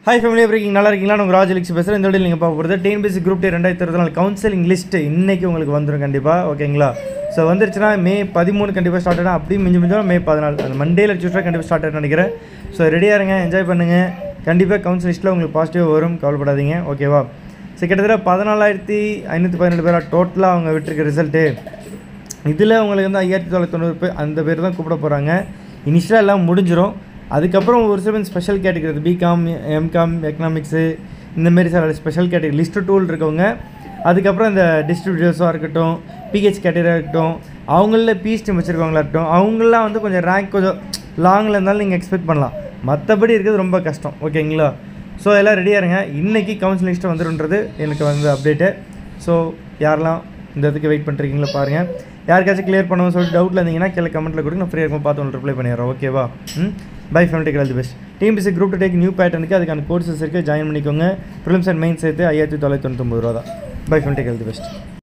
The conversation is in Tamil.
ஹாய் ஃபேமிலி எப்படி நல்லா இருக்கீங்களா? உங்கள் ராஜலிக்ஸ் பேசுகிறேன். இந்த வீடியோ நீங்கள் பார்க்க போகிறது டிஎன்பிஎஸ்சி குரூப் டே 2024 கவுன்சிலிங் லிஸ்ட்டு இன்றைக்கி உங்களுக்கு வந்துடும் கண்டிப்பாக. ஓகேங்களா? ஸோ வந்துருச்சுன்னா மே 13 கண்டிப்பாக ஸ்டார்ட் ஆகிடும். அப்படியே மிஞ்சும் மே 14 அந்த மண்டேல டியூஸ்டே கண்டிப்பாக ஸ்டார்ட் ஆகிடும் நினைக்கிறேன். ஸோ ரெடியாக இருங்க, என்ஜாய் பண்ணுங்கள். கண்டிப்பாக கவுன்சில் லிஸ்ட்டில் உங்களுக்கு பாசிட்டிவ் வரும், கவலைப்படாதீங்க. ஓகேவா? ஸோ கிட்டத்தட்ட 14,517 பேராக டோட்டலாக அவங்க விட்டுருக்க ரிசல்ட்டு. இதில் உங்களுக்கு வந்து 5,990 பேர் அந்த பேர் தான் கூப்பிட போகிறாங்க. இனிஷியலாக எல்லாம் முடிஞ்சிடும். அதுக்கப்புறம் ஒரு சில special category BCom, MCom, economics இந்தமாரி சில ஸ்பெஷல் கேட்டகரி லிஸ்ட்டு டூல் இருக்கவங்க. அதுக்கப்புறம் இந்த டிஸ்ட்ரிபியூட்டர்ஸாக இருக்கட்டும், பிஹெச் கேட்டகரியாக இருக்கட்டும், அவங்களில் பிஹெச்டி வச்சுருக்கவங்களா இருக்கட்டும், அவங்களாம் வந்து கொஞ்சம் ரேங்க் கொஞ்சம் லாங்கில் இருந்தாலும் நீங்கள் எக்ஸ்பெக்ட் பண்ணலாம். மற்றபடி இருக்கிறது ரொம்ப கஷ்டம். ஓகேங்களா? ஸோ எல்லாம் ரெடியாக இருங்க. இன்றைக்கி கவுன்சில் லிஸ்ட்டு வந்துடுன்றது எனக்கு வந்து அப்டேட்டு. ஸோ யாரெல்லாம் இந்த இதுக்கு வெயிட் பண்ணுறீங்களோ பாருங்கள். யாருக்காச்சும் கிளியர் பண்ணணும்னு சொல்லிட்டு டவுட்டில் இருந்தீங்கன்னா கீழே கமெண்ட்டில் கொடுங்க, நான் ஃப்ரீயாக இருக்கும் பார்த்து உங்களுக்கு ரிப்ளை பண்ணிடுறேன். ஓகேவா? Bye family, take all the best. TNPSC group two take new பேட்டர்னுக்கு அதுக்கான கோர்சஸ் இருக்குது, ஜாயின் பண்ணிக்கோங்க. ப்ரிலிம்ஸ் அண்ட் மெயின் சேர்த்து 5,999 ரூபா தான். Bye family, take all the best.